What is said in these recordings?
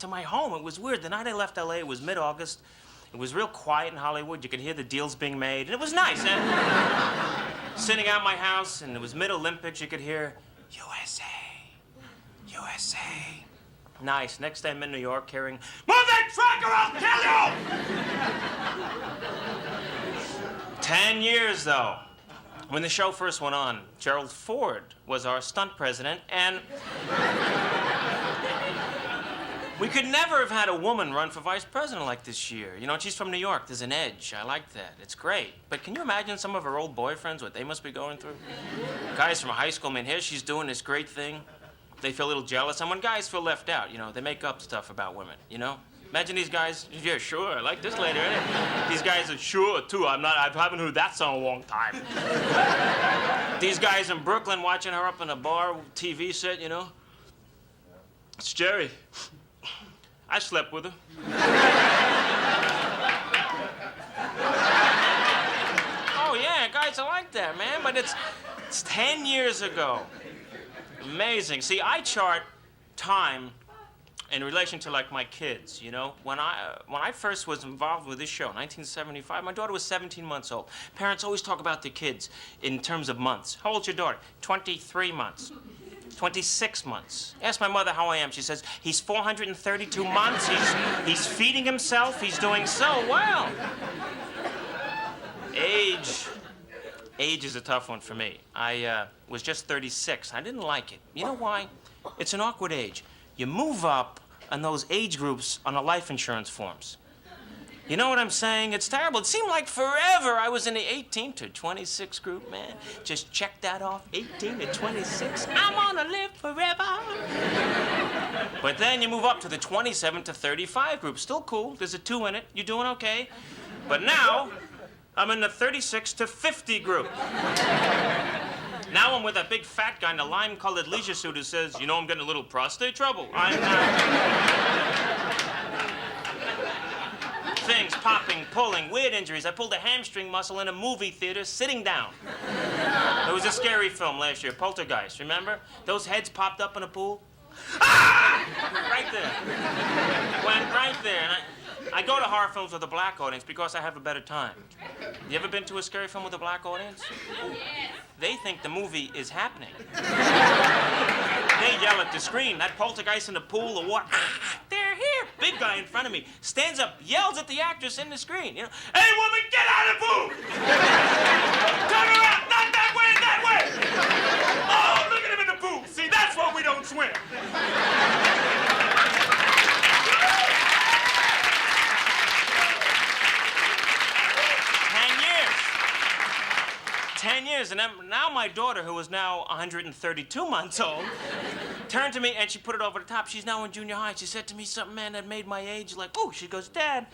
to my home. It was weird. The night I left L.A., it was mid-August. It was real quiet in Hollywood. You could hear the deals being made, and it was nice. Sitting out my house, and it was mid-Olympics. You could hear, USA, USA. Nice. Next day, I'm in New York hearing, move that truck or I'll kill you! 10 years, though. When the show first went on, Gerald Ford was our stunt president, and we could never have had a woman run for vice president like this year. You know, she's from New York. There's an edge. I like that. It's great. But can you imagine some of her old boyfriends, what they must be going through? Guys from high school, I mean, here she's doing this great thing. They feel a little jealous. And when guys feel left out, you know, they make up stuff about women, you know? Imagine these guys, yeah, sure, I like this lady, right? These guys are sure, too. I haven't heard that song in a long time. These guys in Brooklyn watching her up in a bar, TV set, you know? It's Jerry. I slept with her. Oh, yeah, guys are like that, man. But it's 10 years ago. Amazing. See, I chart time in relation to, like, my kids, you know? When I first was involved with this show, 1975, my daughter was 17 months old. Parents always talk about their kids in terms of months. How old's your daughter? 23 months. 26 months. Ask my mother how I am. She says, he's 432 months. He's feeding himself. He's doing so well. Age is a tough one for me. I was just 36. I didn't like it. You know why? It's an awkward age. You move up on those age groups on the life insurance forms. You know what I'm saying? It's terrible. It seemed like forever I was in the 18 to 26 group, man. Just check that off, 18 to 26. I'm gonna live forever. But then you move up to the 27 to 35 group. Still cool. There's a 2 in it. You're doing okay. But now, I'm in the 36 to 50 group. Now I'm with that big fat guy in a lime-colored leisure suit who says, you know, I'm getting a little prostate trouble. Things popping, pulling, weird injuries. I pulled a hamstring muscle in a movie theater sitting down. There was a scary film last year, Poltergeist, remember? Those heads popped up in a pool. Ah! Right there. Went right there. And I go to horror films with a black audience because I have a better time. You ever been to a scary film with a black audience? Ooh. They think the movie is happening. They yell at the screen. That poltergeist in the pool, the water. Ah, they're here. Big guy in front of me stands up, yells at the actress in the screen. You know, hey, woman, get out of the pool! Turn around, not that way, that way! Oh, look at him in the pool. See, that's why we don't swim. 10 years, and now my daughter, who is now 132 months old, turned to me and she put it over the top. She's now in junior high. She said to me something, man, that made my age like, ooh. She goes, Dad,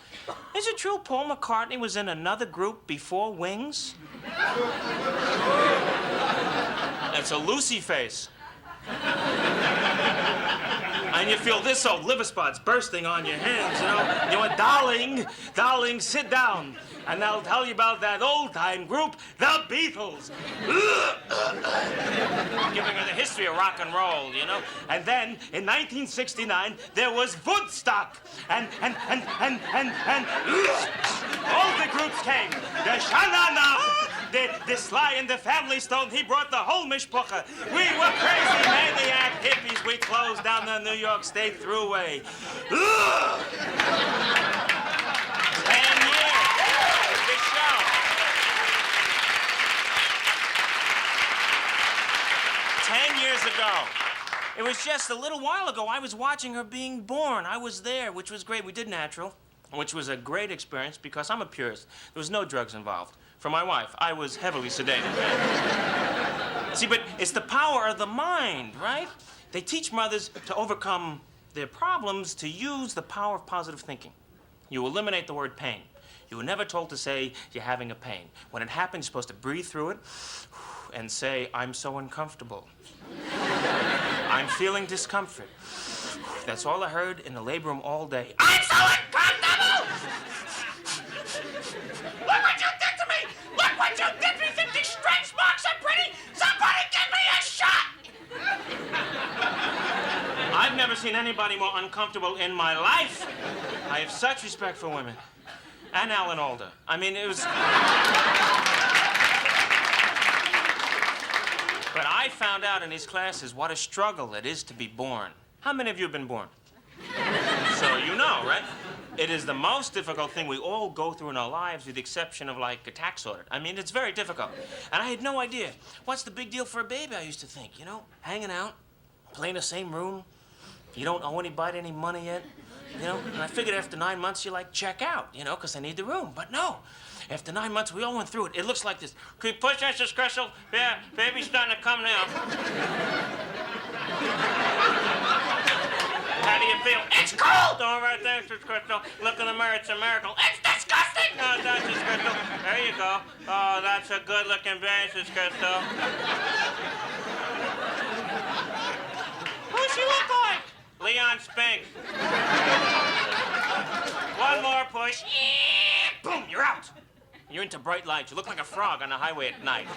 is it true Paul McCartney was in another group before Wings? That's a Lucy face. And you feel this old liver spots bursting on your hands, you know? You went, darling, sit down. And I'll tell you about that old-time group, the Beatles. Giving her the history of rock and roll, you know? And then, in 1969, there was Woodstock. And all the groups came. The Sha-Na-Na, the Sly and the Family Stone. He brought the whole mishpucha. We were crazy maniac hippies. We closed down the New York State Thruway. 10 years. Big show. 10 years ago. It was just a little while ago. I was watching her being born. I was there, which was great. We did natural, which was a great experience because I'm a purist. There was no drugs involved. For my wife, I was heavily sedated. See, but it's the power of the mind, right? They teach mothers to overcome their problems to use the power of positive thinking. You eliminate the word pain. You were never told to say you're having a pain. When it happens, you're supposed to breathe through it and say, I'm so uncomfortable. I'm feeling discomfort. That's all I heard in the labor room all day. I'm so uncomfortable! Look what you did to me! Look what you did to me! You think these stretch marks are pretty? Somebody give me a shot! I've never never seen anybody more uncomfortable in my life. I have such respect for women. And Alan Alda. I mean, it was... But I found out in these classes what a struggle it is to be born. How many of you have been born? So you know, right? It is the most difficult thing we all go through in our lives, with the exception of, like, a tax audit. I mean, it's very difficult. And I had no idea. What's the big deal for a baby, I used to think, you know? Hanging out, playing the same room. You don't owe anybody any money yet, you know? And I figured after 9 months, you, like, check out, you know, because I need the room. But no. After 9 months, we all went through it. It looks like this. Can you push this, Miss Crystal? Yeah, baby's starting to come now. How do you feel? It's cold! All right, thanks, Miss Crystal. Look in the mirror, it's a miracle. It's disgusting! No, it's not, Miss Crystal. There you go. Oh, that's a good-looking baby, Miss Crystal. Who's she look like? Leon Spinks. One more push. Boom, you're out. You're into bright lights. You look like a frog on the highway at night.